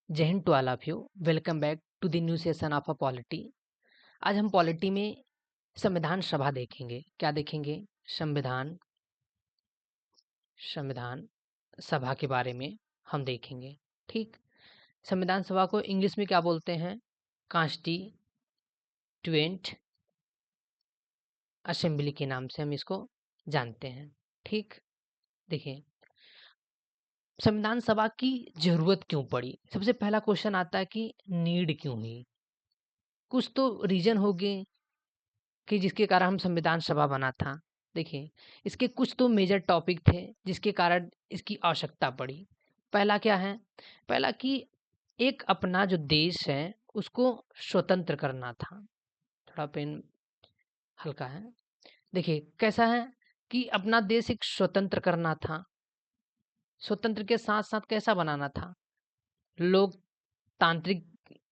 जय हिंद to all of you. Welcome back to the new session of a polity. आज हम polity में संविधान सभा देखेंगे। क्या देखेंगे? संविधान संविधान सभा के बारे में हम देखेंगे। ठीक, संविधान सभा को इंग्लिश में क्या बोलते हैं? कॉन्स्टिट्यूएंट असेंबली के नाम से हम इसको जानते हैं। ठीक, देखिए संविधान सभा की जरूरत क्यों पड़ी? सबसे पहला क्वेश्चन आता है कि नीड क्यों हुई? कुछ तो रीजन होंगे कि जिसके कारण हम संविधान सभा बना था। देखिए, इसके कुछ तो मेजर टॉपिक थे जिसके कारण इसकी आवश्यकता पड़ी। पहला क्या है? पहला कि एक अपना जो देश है उसको स्वतंत्र करना था। थोड़ा पेन हल्का है। देखिए कैसा है कि अपना देश एक स्वतंत्र करना था। स्वतंत्र के साथ साथ कैसा बनाना था? लोकतांत्रिक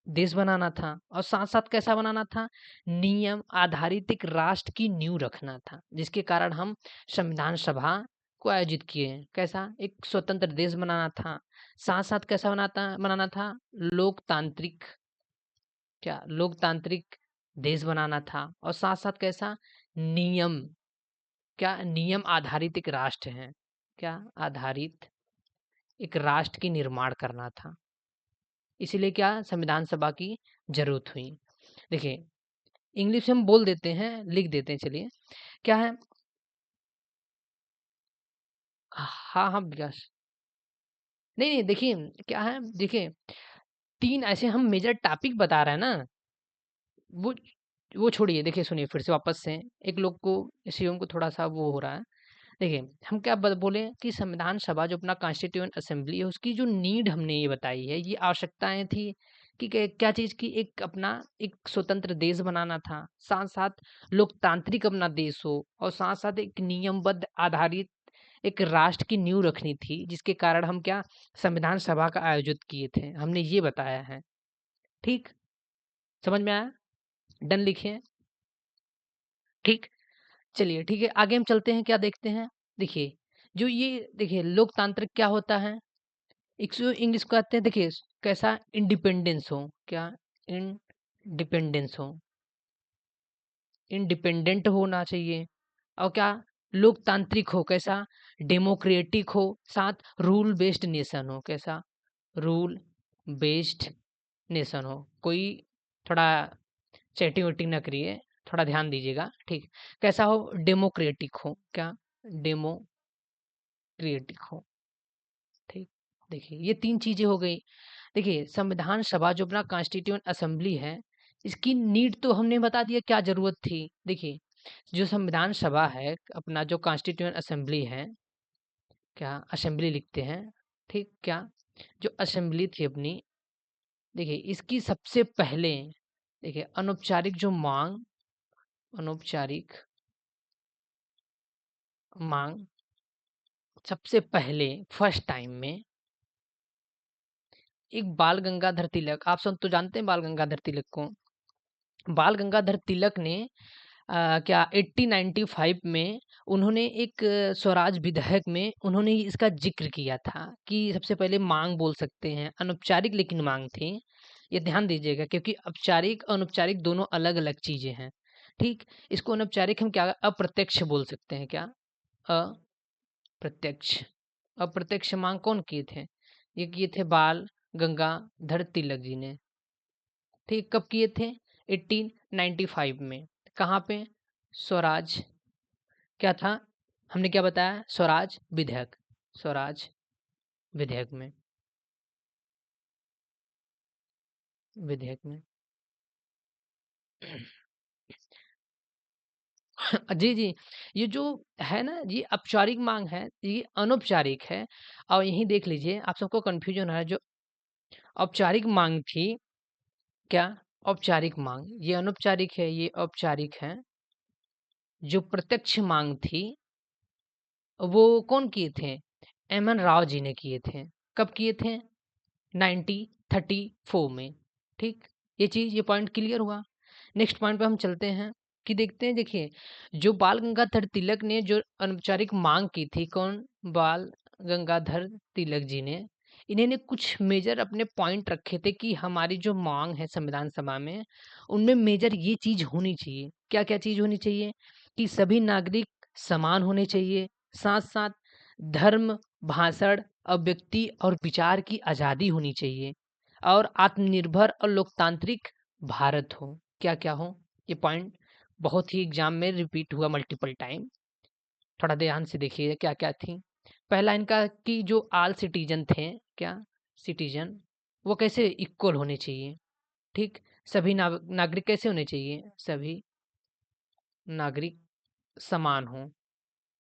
देश बनाना था और साथ साथ कैसा बनाना था? नियम आधारित एक राष्ट्र की नींव रखना था, जिसके कारण हम संविधान सभा को आयोजित किए हैं। कैसा? एक स्वतंत्र देश बनाना था, साथ साथ कैसा बनाना था? लोकतांत्रिक, क्या लोकतांत्रिक देश बनाना था और साथ साथ कैसा? नियम, क्या नियम आधारित एक राष्ट्र है, क्या आधारित एक राष्ट्र की निर्माण करना था। इसीलिए क्या संविधान सभा की जरूरत हुई। देखिए इंग्लिश में हम बोल देते हैं, लिख देते हैं। चलिए क्या है? हाँ हाँ विकास, नहीं नहीं, देखिए क्या है, देखिए तीन ऐसे हम मेजर टॉपिक बता रहे हैं ना, वो वो छोड़िए। देखिए सुनिए फिर से वापस से, एक लोग को इसी को थोड़ा सा वो हो रहा है। देखिए हम क्या बोले कि संविधान सभा जो अपना कॉन्स्टिट्यूएंट असेंबली है उसकी जो नीड हमने ये बताई है, ये आवश्यकताएं थी कि क्या चीज की? एक अपना एक स्वतंत्र देश बनाना था, साथ साथ लोकतांत्रिक अपना देश हो और साथ साथ एक नियमबद्ध आधारित एक राष्ट्र की नींव रखनी थी, जिसके कारण हम क्या संविधान सभा का आयोजित किए थे। हमने ये बताया है। ठीक, समझ में आया? डन लिखिए। ठीक, चलिए ठीक है, आगे हम चलते हैं। क्या देखते हैं? देखिए जो ये देखिए लोकतांत्रिक क्या होता है? इंग्लिश को कहते हैं, देखिए कैसा? इंडिपेंडेंस हो, क्या इंडिपेंडेंस हो, इंडिपेंडेंट होना चाहिए। और क्या? लोकतांत्रिक हो, कैसा? डेमोक्रेटिक हो, साथ रूल बेस्ड नेशन हो, कैसा? रूल बेस्ड नेशन हो। कोई थोड़ा चैटिंग वेटिंग ना करिए, थोड़ा ध्यान दीजिएगा। ठीक, कैसा हो? डेमोक्रेटिक हो, क्या डेमोक्रेटिक हो। ठीक, देखिए ये तीन चीजें हो गई। देखिए संविधान सभा जो अपना कॉन्स्टिट्यूएंट असेंबली है, इसकी नीड तो हमने बता दिया क्या जरूरत थी। देखिए जो संविधान सभा है, अपना जो कॉन्स्टिट्यूएंट असेंबली है, क्या असेंबली लिखते हैं। ठीक, क्या जो असेंबली थी अपनी, देखिए इसकी सबसे पहले देखिए अनौपचारिक जो मांग, अनौपचारिक मांग सबसे पहले फर्स्ट टाइम में एक बाल गंगाधर तिलक, आप सब तो जानते हैं बाल गंगाधर तिलक को। बाल गंगाधर तिलक ने क्या 1895 में उन्होंने एक स्वराज विधेयक में उन्होंने इसका जिक्र किया था कि सबसे पहले मांग बोल सकते हैं, अनौपचारिक लेकिन मांग थी। ये ध्यान दीजिएगा क्योंकि औपचारिक अनौपचारिक दोनों अलग अलग चीजें हैं। ठीक, इसको अनौपचारिक हम क्या अप्रत्यक्ष बोल सकते हैं, क्या अप्रत्यक्ष। अप्रत्यक्ष मांग कौन किए थे? ये किए थे बाल गंगाधर तिलक जी ने। ठीक, कब किए थे? 1895 में। कहाँ पे? स्वराज, क्या था? हमने क्या बताया? स्वराज विधेयक, स्वराज विधेयक में, विधेयक में। जी जी, ये जो है ना, ये औपचारिक मांग है, ये अनौपचारिक है। और यही देख लीजिए, आप सबको कंफ्यूजन है। जो औपचारिक मांग थी, क्या औपचारिक मांग, ये अनौपचारिक है, ये औपचारिक है। जो प्रत्यक्ष मांग थी वो कौन किए थे? एम एन राव जी ने किए थे। कब किए थे? 1934 में। ठीक, ये चीज, ये पॉइंट क्लियर हुआ। नेक्स्ट पॉइंट पे हम चलते हैं कि देखते हैं। देखिए जो बाल गंगाधर तिलक ने जो अनौपचारिक मांग की थी, कौन? बाल गंगाधर तिलक जी ने इन्होंने कुछ मेजर अपने पॉइंट रखे थे कि हमारी जो मांग है संविधान सभा में, उनमें मेजर ये चीज होनी चाहिए। क्या क्या चीज होनी चाहिए? कि सभी नागरिक समान होने चाहिए, साथ साथ धर्म, भाषण, अभिव्यक्ति और विचार की आजादी होनी चाहिए, और आत्मनिर्भर और लोकतांत्रिक भारत हो। क्या क्या हो ये पॉइंट? बहुत ही एग्जाम में रिपीट हुआ मल्टीपल टाइम। थोड़ा ध्यान से देखिए क्या क्या थी। पहला इनका कि जो आल सिटीजन थे, क्या सिटीजन, वो कैसे इक्वल होने चाहिए। ठीक, सभी नागरिक कैसे होने चाहिए? सभी नागरिक समान हो।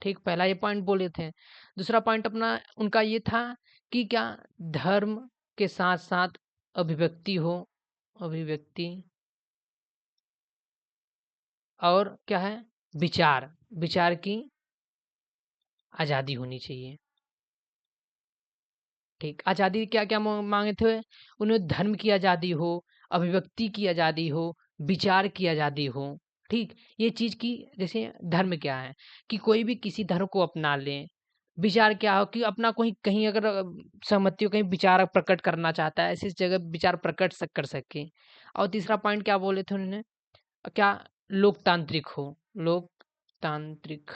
ठीक, पहला ये पॉइंट बोले थे। दूसरा पॉइंट अपना उनका ये था कि क्या धर्म के साथ साथ अभिव्यक्ति हो, अभिव्यक्ति, और क्या है, विचार, विचार की आजादी होनी चाहिए। ठीक, आजादी क्या क्या मांगे थे उन्हें? धर्म की आजादी हो, अभिव्यक्ति की आजादी हो, विचार की आजादी हो। ठीक, ये चीज की, जैसे धर्म क्या है कि कोई भी किसी धर्म को अपना ले। विचार क्या हो कि अपना कोई कहीं अगर सहमति हो, कहीं विचार प्रकट करना चाहता है, ऐसी जगह विचार प्रकट कर सके। और तीसरा पॉइंट क्या बोले थे उन्होंने? क्या लोकतांत्रिक हो, लोकतांत्रिक,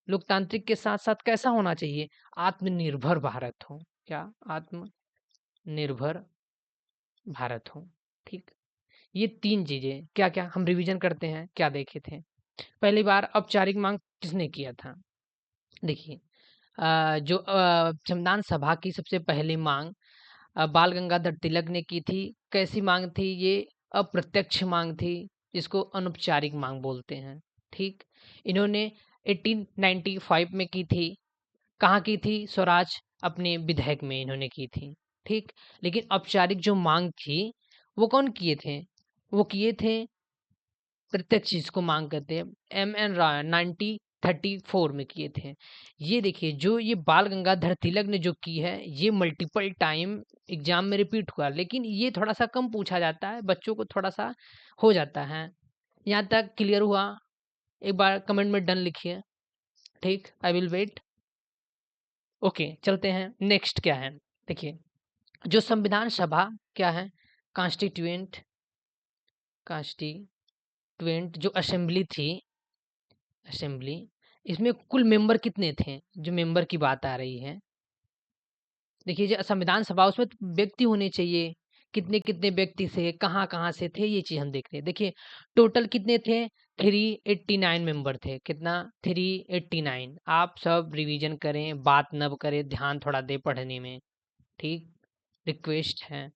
लोकतांत्रिक के साथ साथ कैसा होना चाहिए? आत्मनिर्भर भारत हो। क्या? आत्मनिर्भर भारत हो। ठीक, ये तीन चीजें क्या क्या हम रिवीजन करते हैं, क्या देखे थे। पहली बार औपचारिक मांग किसने किया था? देखिए, जो संविधान सभा की सबसे पहली मांग बाल गंगाधर तिलक ने की थी। कैसी मांग थी ये? अप्रत्यक्ष मांग थी, जिसको अनौपचारिक मांग बोलते हैं। ठीक, इन्होंने 1895 में की थी। कहाँ की थी? स्वराज अपने विधेयक में इन्होंने की थी। ठीक, लेकिन औपचारिक जो मांग थी वो कौन किए थे? वो किए थे प्रत्यक्ष, जिसको मांग करते हैं, एम एन राय 1934 में किए थे। ये देखिए, जो ये बाल गंगाधर तिलक ने जो की है, ये मल्टीपल टाइम एग्जाम में रिपीट हुआ, लेकिन ये थोड़ा सा कम पूछा जाता है, बच्चों को थोड़ा सा हो जाता है। यहाँ तक क्लियर हुआ? एक बार कमेंट में डन लिखिए। ठीक, आई विल वेट। ओके, चलते हैं। नेक्स्ट क्या है? देखिए, जो संविधान सभा क्या है, कॉन्स्टिट्यूएंट, कॉन्स्टिट्यूएंट जो असेंबली थी, असेंबली, इसमें कुल मेंबर कितने थे? जो मेंबर की बात आ रही है, देखिए जो संविधान सभा, उसमें तो व्यक्ति होने चाहिए। कितने कितने व्यक्ति से, कहाँ कहाँ से थे, ये चीज हम देख रहे हैं। देखिए, टोटल कितने थे? 389 मेंबर थे। कितना? 389। आप सब रिवीजन करें, बात न करें, ध्यान थोड़ा दे पढ़ने में। ठीक, रिक्वेस्ट है।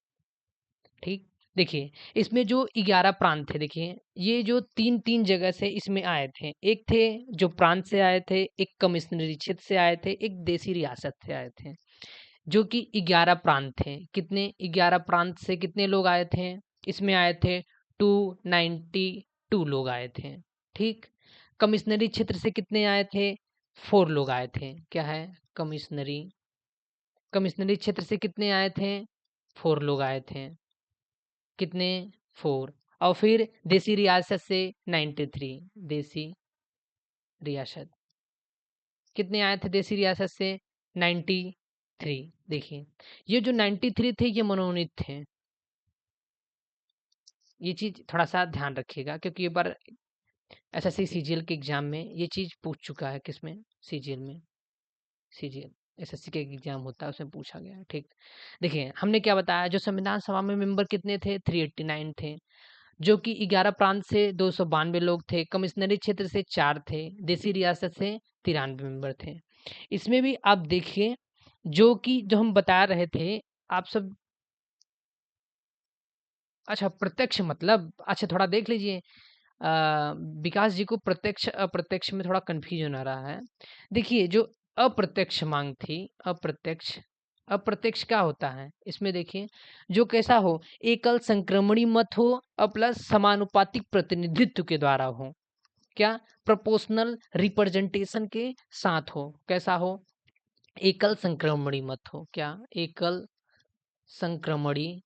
ठीक, देखिए, इसमें जो 11 प्रांत थे, देखिए ये जो तीन तीन जगह से इसमें आए थे। एक थे जो प्रांत से आए थे, एक कमिश्नरी क्षेत्र से आए थे, एक देसी रियासत से आए थे, जो कि 11 प्रांत थे। कितने? 11 प्रांत से कितने लोग आए थे? इसमें आए थे 292 लोग आए थे। ठीक, कमिश्नरी क्षेत्र से कितने आए थे? 4 लोग आए थे। क्या है? कमिश्नरी, कमिश्नरी क्षेत्र से कितने आए थे? 4 लोग आए थे। कितने? 4। और फिर देसी रियासत से 93, देसी रियासत कितने आए थे? देसी रियासत से 93। देखिए, ये जो 93 थे, ये मनोनीत थे। ये चीज थोड़ा सा ध्यान रखिएगा, क्योंकि ये बार एसएससी सीजीएल के एग्जाम में ये चीज पूछ चुका है। किसमें? सीजीएल में, सीजीएल एसएससी का एग्जाम होता है, उसमें पूछा गया है। ठीक, देखिए हमने क्या बताया, जो संविधान सभा में मेंबर कितने थे? 389 थे, जो कि 11 प्रांत से 292 लोग थे, कमिश्नरी क्षेत्र से 4 थे, देसी रियासत से 93 मेंबर थे। इसमें भी आप देखिए, जो कि जो हम बता रहे थे, आप सब, अच्छा प्रत्यक्ष मतलब, अच्छा थोड़ा देख लीजिए। विकास जी को प्रत्यक्ष अप्रत्यक्ष में थोड़ा कंफ्यूजन आ रहा है। देखिए, जो अप्रत्यक्ष मांग थी, अप्रत्यक्ष, अप्रत्यक्ष क्या होता है इसमें? देखिए, जो कैसा हो, एकल संक्रमणी मत हो और प्लस समानुपातिक प्रतिनिधित्व के द्वारा हो। क्या? प्रोपोर्शनल रिप्रेजेंटेशन के साथ हो। कैसा हो? एकल संक्रमणी मत हो। क्या? एकल संक्रमणी,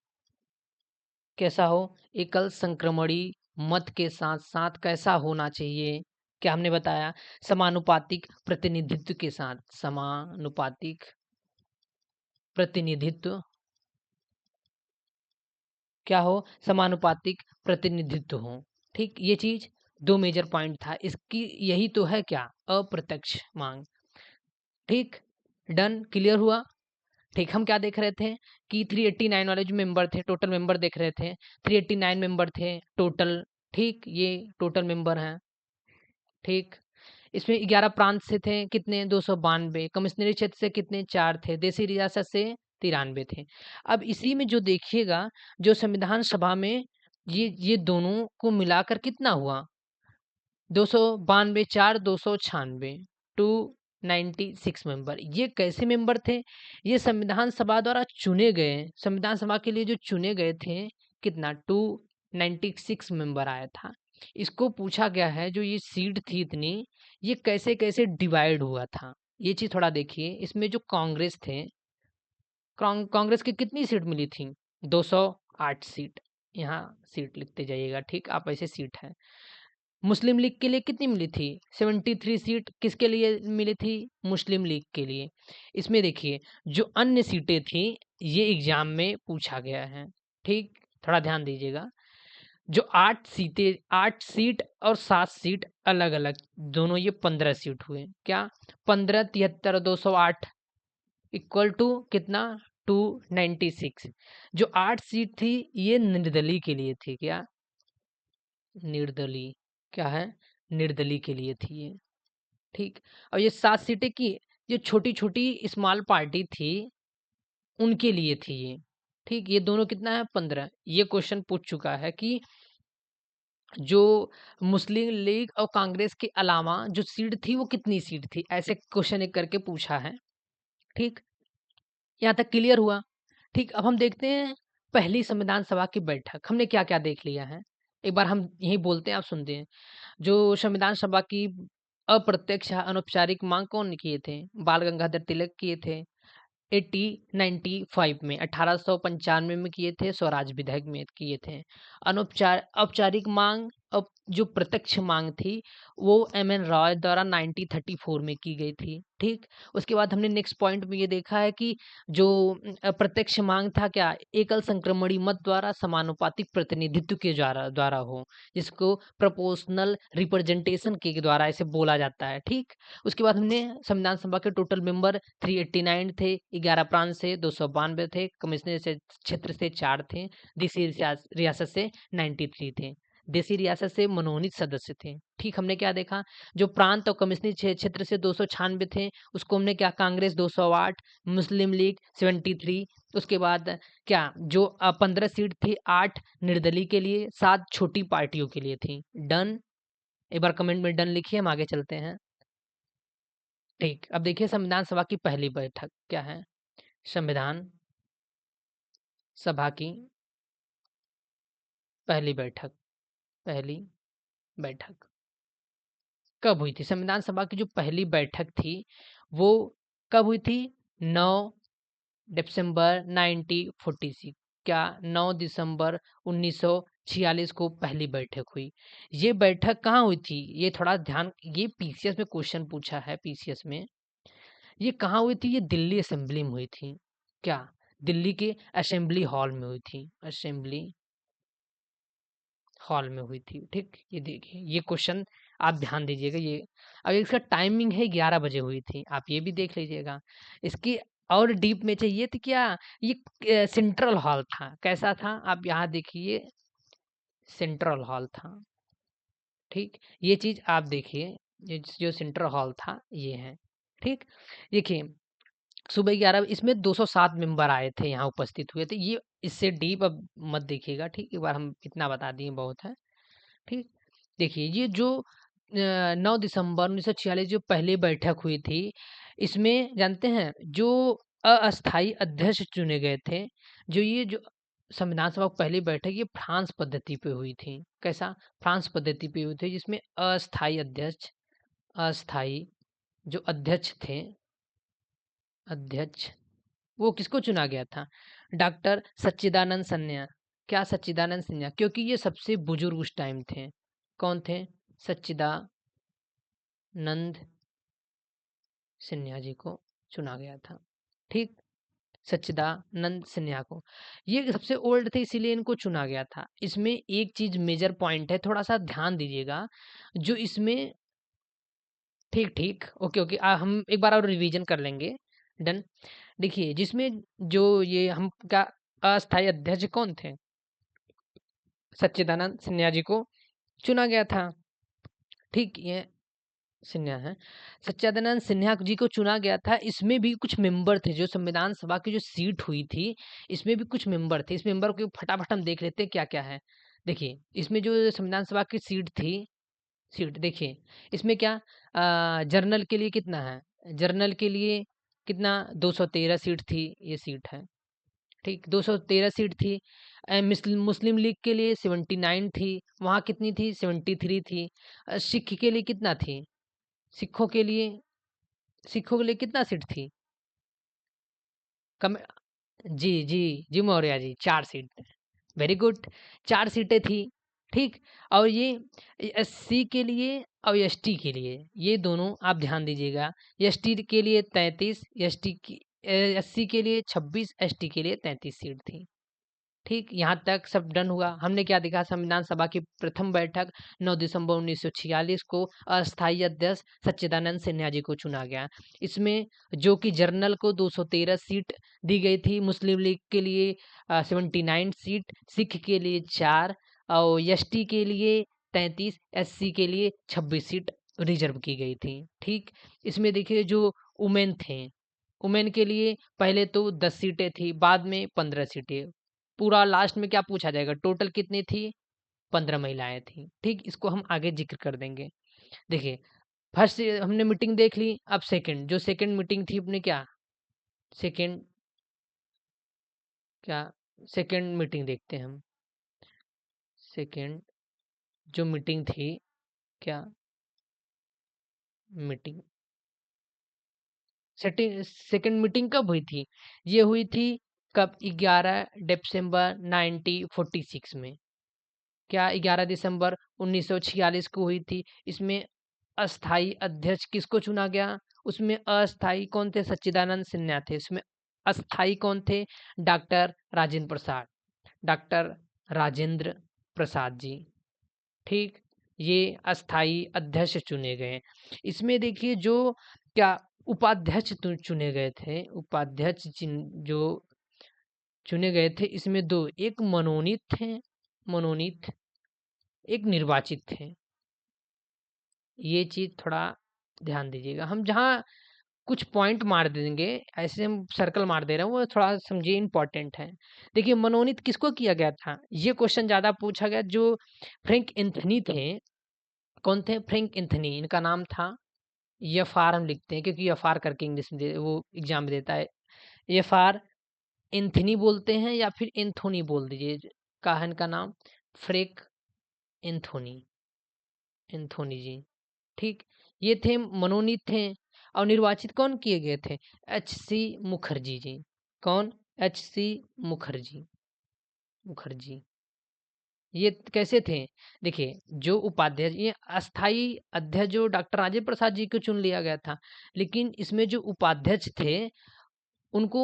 कैसा हो? एकल संक्रमणी मत के साथ साथ कैसा होना चाहिए? क्या हमने बताया? समानुपातिक प्रतिनिधित्व के साथ, समानुपातिक प्रतिनिधित्व क्या हो, समानुपातिक प्रतिनिधित्व हो। ठीक, ये चीज दो मेजर पॉइंट था इसकी, यही तो है क्या, अप्रत्यक्ष मांग। ठीक, डन, क्लियर हुआ। ठीक, हम क्या देख रहे थे कि 389 वाले जो मेंबर थे, टोटल मेंबर देख रहे थे, 389 मेंबर थे टोटल। ठीक, ये टोटल मेंबर हैं। ठीक, इसमें 11 प्रांत से थे कितने, 292। कमिश्नरी क्षेत्र से कितने, 4 थे। देसी रियासत से 93 थे। अब इसी में जो देखिएगा, जो संविधान सभा में ये दोनों को मिलाकर कितना हुआ, 292 4 296, 296 मेंबर। ये कैसे मेंबर थे, ये संविधान सभा द्वारा चुने गए, संविधान सभा के लिए जो चुने गए थे, कितना 296 मेंबर आया था। इसको पूछा गया है जो ये सीट थी इतनी, ये कैसे कैसे डिवाइड हुआ था, ये चीज थोड़ा देखिए। इसमें जो कांग्रेस थे, कांग्रेस की कितनी सीट मिली थी, 208 सीट। यहाँ सीट लिखते जाइएगा, ठीक, आप ऐसे सीट है। मुस्लिम लीग के लिए कितनी मिली थी, 73 सीट। किसके लिए मिली थी, मुस्लिम लीग के लिए। इसमें देखिए जो अन्य सीटें थी, ये एग्जाम में पूछा गया है। ठीक, थोड़ा ध्यान दीजिएगा। जो 8 सीट और 7 सीट अलग अलग, दोनों ये 15 सीट हुए। क्या, 15 73 208 इक्वल टू कितना, 296। जो 8 सीट थी ये निर्दलीय के लिए थी। क्या, निर्दलीय, क्या है, निर्दलीय के लिए थी ये। ठीक, और ये 7 सीटें की, जो छोटी छोटी स्मॉल पार्टी थी उनके लिए थी ये। ठीक, ये दोनों कितना है, 15। ये क्वेश्चन पूछ चुका है कि जो मुस्लिम लीग और कांग्रेस के अलावा जो सीट थी वो कितनी सीट थी, ऐसे क्वेश्चन एक करके पूछा है। ठीक, यहाँ तक क्लियर हुआ। ठीक, अब हम देखते हैं पहली संविधान सभा की बैठक, हमने क्या क्या देख लिया है। एक बार हम यही बोलते हैं, आप सुनते हैं। जो संविधान सभा की अप्रत्यक्ष अनौपचारिक मांग कौन किए थे, बाल गंगाधर तिलक किए थे। 1895 में, 1895 में किए थे, स्वराज विधेयक में किए थे। औपचारिक मांग, अब जो प्रत्यक्ष मांग थी वो एम.एन. रॉय द्वारा 1934 में की गई थी। ठीक, उसके बाद हमने नेक्स्ट पॉइंट में ये देखा है कि जो अप्रत्यक्ष मांग था, क्या, एकल संक्रमणी मत द्वारा समानुपातिक प्रतिनिधित्व के द्वारा द्वारा हो, जिसको प्रोपोर्शनल रिप्रेजेंटेशन के द्वारा इसे बोला जाता है। ठीक, उसके बाद हमने संविधान सभा के टोटल मेंबर 389 थे, 11 प्रांत से 292 थे, कमिश्नरी से क्षेत्र से 4 थे, देसी रियासत से 93 थे। देसी रियासत से मनोनीत सदस्य थे। ठीक, हमने क्या देखा, जो प्रांत और कमिश्नरी क्षेत्र से 296 थे, उसको हमने क्या, कांग्रेस 208, मुस्लिम लीग 73। उसके बाद क्या, जो 15 सीट थी, 8 निर्दलीय के लिए, 7 छोटी पार्टियों के लिए थी। डन, एक बार कमेंट में डन लिखिए, हम आगे चलते हैं। ठीक, अब देखिए संविधान सभा की पहली बैठक क्या है, संविधान सभा की पहली बैठक, पहली बैठक कब हुई थी, संविधान सभा की जो पहली बैठक थी वो कब हुई थी, 9 दिसंबर 1946। क्या, 9 दिसंबर 1946 को पहली बैठक हुई। ये बैठक कहाँ हुई थी, ये थोड़ा ध्यान, ये पीसीएस में क्वेश्चन पूछा है, पीसीएस में ये कहाँ हुई थी, ये दिल्ली असेंबली में हुई थी। क्या, दिल्ली के असेंबली हॉल में हुई थी, असेंबली हॉल में हुई थी। ठीक, ये देखिए ये क्वेश्चन आप ध्यान दीजिएगा। ये अब इसका टाइमिंग है, 11 बजे हुई थी, आप ये भी देख लीजिएगा। इसकी और डीप में चाहिए तो क्या, ये सेंट्रल हॉल था, कैसा था, आप यहाँ देखिए, सेंट्रल हॉल था। ठीक, ये चीज आप देखिए, ये जो सेंट्रल हॉल था ये है। ठीक, देखिए सुबह 11, इसमें 207 मेंबर आए थे, यहाँ उपस्थित हुए थे। ये इससे डीप अब मत देखिएगा। ठीक, एक बार हम इतना बता दिए बहुत है। ठीक, देखिए ये जो 9 दिसंबर 1946 जो पहली बैठक हुई थी, इसमें जानते हैं जो अस्थाई अध्यक्ष चुने गए थे, जो संविधान सभा की पहली बैठक ये फ्रांस पद्धति पे हुई थी। कैसा, फ्रांस पद्धति पे हुई थी, जिसमें अस्थाई अध्यक्ष, अस्थाई जो अध्यक्ष थे, अध्यक्ष वो किसको चुना गया था, डॉक्टर सच्चिदानंद सिन्हा। क्या, सच्चिदानंद सिन्हा, क्योंकि ये सबसे बुजुर्ग उस टाइम थे। कौन थे, सच्चिदानंद सिन्हा जी को चुना गया था। ठीक, सच्चिदानंद सिन्हा को। ये सबसे ओल्ड थे इसीलिए इनको चुना गया था। इसमें एक चीज़ मेजर पॉइंट है, थोड़ा-सा ध्यान दीजिएगा, जो इसमें ठीक, ओके, हम एक बार और रिवीजन कर लेंगे। डन। देखिए, जिसमें जो ये हम का अस्थायी अध्यक्ष कौन थे? सच्चिदानंद सिन्हा जी को चुना गया था। ठीक, ये सिन्हा है। सच्चिदानंद सिन्हा जी को चुना गया था। इसमें भी कुछ मेंबर थे, जो संविधान सभा की जो सीट हुई थी, इसमें भी कुछ मेंबर थे। इस मेंबर को फटाफट हम देख लेते हैं क्या-क्या है। देखिए, इसमें जो संविधान सभा की सीट देखिए, इसमें क्या जर्नल के लिए कितना है? जर्नल के लिए कितना 213 सीट थी, ये सीट है। ठीक, 213 सीट थी। मुस्लिम लीग के लिए 79 थी, वहाँ कितनी थी? 73 थी। सिख के लिए कितना थी? सिखों के लिए सिखों के लिए कितना सीट थी? कम जी, मौर्य जी, 4 सीट थे। वेरी गुड, 4 सीटें थी, ठीक? और ये एससी के लिए और एसटी के लिए, ये दोनों आप ध्यान दीजिएगा। एसटी के लिए 33, एससी के लिए 26, एसटी के लिए 33 सीट थी। ठीक, यहाँ तक सब डन हुआ। हमने क्या देखा? संविधान सभा की प्रथम बैठक 9 दिसंबर 1946 को अस्थायी अध्यक्ष सच्चिदानंद सिन्हा जी को चुना गया। इसमें जो कि जर्नल को 213 सीट दी गई थी, मुस्लिम लीग के लिए 79 सीट, सिख के लिए 4 और एसटी के लिए 33, एससी के लिए 26 सीट रिजर्व की गई थी। ठीक, इसमें देखिए जो वुमेन थे, वुमेन के लिए पहले तो 10 सीटें थी, बाद में 15 सीटें। पूरा लास्ट में क्या पूछा जाएगा? टोटल कितनी थी? 15 महिलाएँ थीं। ठीक, इसको हम आगे ज़िक्र कर देंगे। देखिए, फर्स्ट हमने मीटिंग देख ली, अब सेकंड, जो सेकंड मीटिंग थी अपनी क्या? सेकंड क्या? सेकंड मीटिंग देखते हैं हम। सेकंड जो मीटिंग थी, क्या मीटिंग सेकंड मीटिंग कब हुई थी? ये हुई थी कब? 11 दिसंबर 1946 में। क्या 11 दिसंबर 1946 को हुई थी। इसमें अस्थाई अध्यक्ष किसको चुना गया? उसमें अस्थाई कौन थे? सच्चिदानंद सिन्हा थे। इसमें अस्थाई कौन थे? Doctor Rajendra Prasad, doctor Rajendra Prasad ji. ठीक, ये अस्थाई अध्यक्ष चुने गए। इसमें देखिए जो क्या उपाध्यक्ष चुने गए थे, उपाध्यक्ष जो चुने गए थे, इसमें दो, एक मनोनीत थे, मनोनीत, एक निर्वाचित थे। ये चीज़ थोड़ा ध्यान दीजिएगा। हम जहाँ कुछ पॉइंट मार देंगे, ऐसे हम सर्कल मार दे रहे हैं, वो थोड़ा समझिए इम्पोर्टेंट है। देखिए, मनोनीत किसको किया गया था? ये क्वेश्चन ज़्यादा पूछा गया। जो फ्रैंक एंथनी थे, कौन थे? फ्रैंक एंथनी, इनका नाम था। एफआर हम लिखते हैं क्योंकि एफआर करके इंग्लिश में वो एग्जाम में देता है। एफआर एंथनी बोलते हैं या फिर एंथोनी बोल दीजिए, का है इनका नाम? फ्रैंक एंथोनी, एंथोनी जी। ठीक, ये थे मनोनीत थे। और निर्वाचित कौन किए गए थे? एच.सी. मुखर्जी जी। कौन? एच.सी. मुखर्जी, मुखर्जी। ये कैसे थे? देखिए, जो उपाध्यक्ष, ये अस्थाई अध्यक्ष जो डॉक्टर राजेंद्र प्रसाद जी को चुन लिया गया था, लेकिन इसमें जो उपाध्यक्ष थे, उनको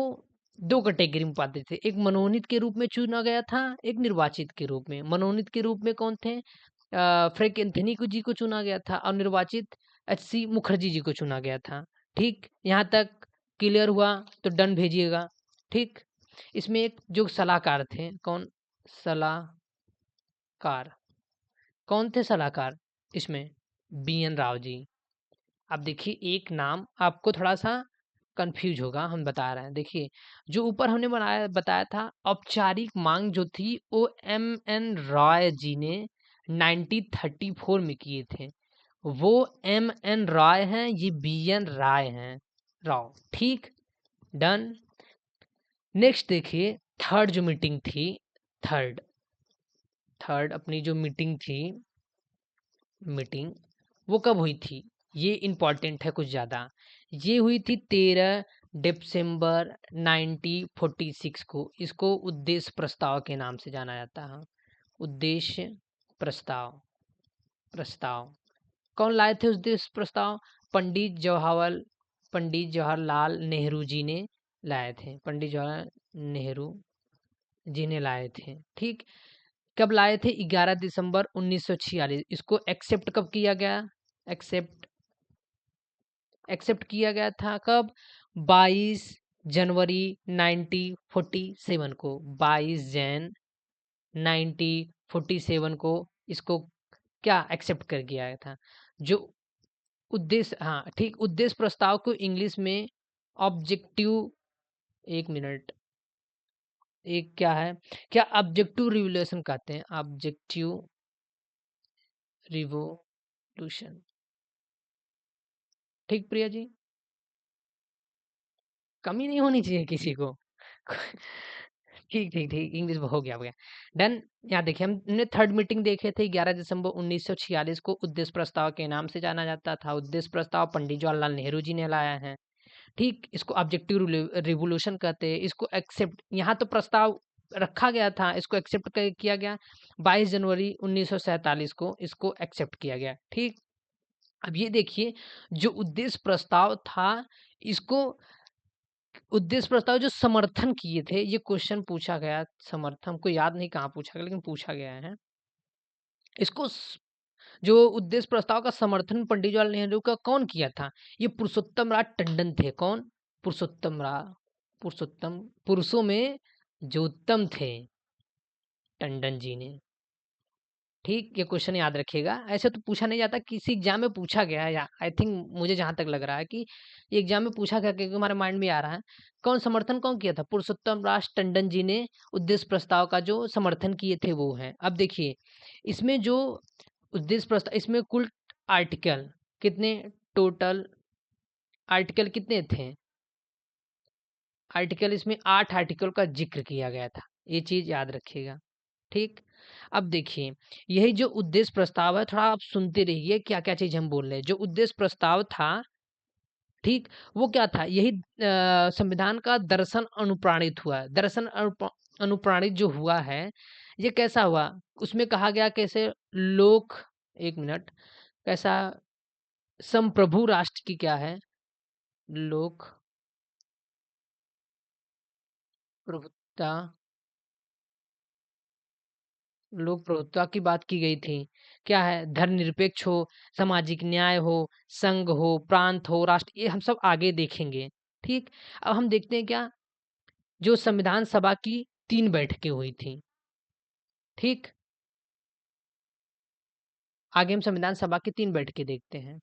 2 कैटेगरी में पाते थे। एक मनोनीत के रूप में चुना गया था, एक निर्वाचित के रूप में। मनोनीत के रूप में कौन थे? फ्रैंक एंथनी को जी को चुना गया था और निर्वाचित एच.सी. मुखर्जी जी को चुना गया था। ठीक, यहाँ तक क्लियर हुआ? तो डन भेजिएगा। ठीक, इसमें एक जो सलाहकार थे, कौन? सलाहकार, कौन थे सलाहकार इसमें? बी.एन. राव जी। अब देखिए, एक नाम आपको थोड़ा-सा कन्फ्यूज़ होगा, हम बता रहे हैं। देखिए, जो ऊपर हमने बताया था, औपचारिक माँग जो थी वो एम.एन. रॉय जी ने 1934 में किए थे। वो एम.एन. रॉय हैं, ये बी.एन. राय हैं, राव। ठीक, डन। नेक्स्ट देखिए, थर्ड जो मीटिंग थी, थर्ड थर्ड अपनी जो मीटिंग थी, मीटिंग वो कब हुई थी? ये इम्पोर्टेंट है कुछ ज़्यादा। ये हुई थी 13 दिसंबर 1946 को। इसको उद्देश्य प्रस्ताव के नाम से जाना जाता है। उद्देश्य प्रस्ताव, प्रस्ताव कौन लाए थे? उद्देश्य प्रस्ताव पंडित जवाहरलाल नेहरू जी ने लाए थे, पंडित जवाहरलाल नेहरू जी ने लाए थे। ठीक, कब लाए थे? 11 दिसंबर 1946। इसको एक्सेप्ट कब किया गया? एक्सेप्ट एक्सेप्ट किया गया था कब? 22 जनवरी 1947 को। 22 जैन 1947 को इसको क्या एक्सेप्ट कर गया था। जो उद्देश्य, हाँ ठीक, उद्देश्य प्रस्ताव को इंग्लिश में ऑब्जेक्टिव, एक मिनट, एक क्या है, क्या ऑब्जेक्टिव रिवोल्यूशन कहते हैं, ऑब्जेक्टिव रिवोल्यूशन। ठीक प्रिया जी, कमी नहीं होनी चाहिए किसी को। ठीक ठीक ठीक, इंग्लिश में हो गया डन। यहाँ देखिए, हमने थर्ड मीटिंग देखे थे 11 दिसंबर 1946 को। उद्देश्य प्रस्ताव के नाम से जाना जाता था। उद्देश्य प्रस्ताव पंडित जवाहरलाल नेहरू जी ने लाया है। ठीक, इसको ऑब्जेक्टिव रिवोल्यूशन कहते हैं। इसको एक्सेप्ट, यहाँ तो प्रस्ताव रखा गया था, इसको एक्सेप्ट किया गया 22 जनवरी 1947 को, इसको एक्सेप्ट किया गया। ठीक, अब ये देखिए, जो उद्देश्य प्रस्ताव था, इसको उद्देश्य प्रस्ताव जो समर्थन किए थे, ये क्वेश्चन पूछा गया। समर्थन को याद नहीं कहाँ पूछा गया, लेकिन पूछा गया है। इसको जो उद्देश्य प्रस्ताव का समर्थन पंडित जवाहरलाल नेहरू का कौन किया था? ये पुरुषोत्तम राज टंडन थे। कौन? पुरुषोत्तम, पुरुषों में जो उत्तम थे, टंडन जी ने। ठीक, ये क्वेश्चन याद रखिएगा। ऐसे तो पूछा नहीं जाता, किसी एग्जाम में पूछा गया है, आई थिंक, मुझे जहां तक लग रहा है कि ये एग्जाम में पूछा गया, क्योंकि हमारे माइंड में आ रहा है। कौन समर्थन कौन किया था? पुरुषोत्तम राज टंडन जी ने उद्देश्य प्रस्ताव का जो समर्थन किए थे वो है। अब देखिए, इसमें जो उद्देश्य प्रस्ताव, इसमें कुल आर्टिकल कितने, टोटल आर्टिकल कितने थे? आर्टिकल इसमें 8 आर्टिकल का जिक्र किया गया था, ये चीज याद रखिएगा। ठीक, अब देखिए, यही जो उद्देश्य प्रस्ताव है, थोड़ा आप सुनते रहिए क्या क्या चीज हम बोल रहे हैं। जो उद्देश्य प्रस्ताव था, ठीक, वो क्या था? यही संविधान का दर्शन अनुप्राणित हुआ है। दर्शन अनुप्राणित जो हुआ है, ये कैसा हुआ? उसमें कहा गया कैसे लोक, एक मिनट, कैसा, संप्रभु राष्ट्र की क्या है, लोक प्रभुता, लोक प्रभुत्व की बात की गई थी। क्या है? धर्मनिरपेक्ष हो, सामाजिक न्याय हो, संघ हो, प्रांत हो, राष्ट्र, ये हम सब आगे देखेंगे। ठीक, अब हम देखते हैं क्या, जो संविधान सभा की 3 बैठकें हुई थी। ठीक, आगे हम संविधान सभा की 3 बैठकें देखते हैं।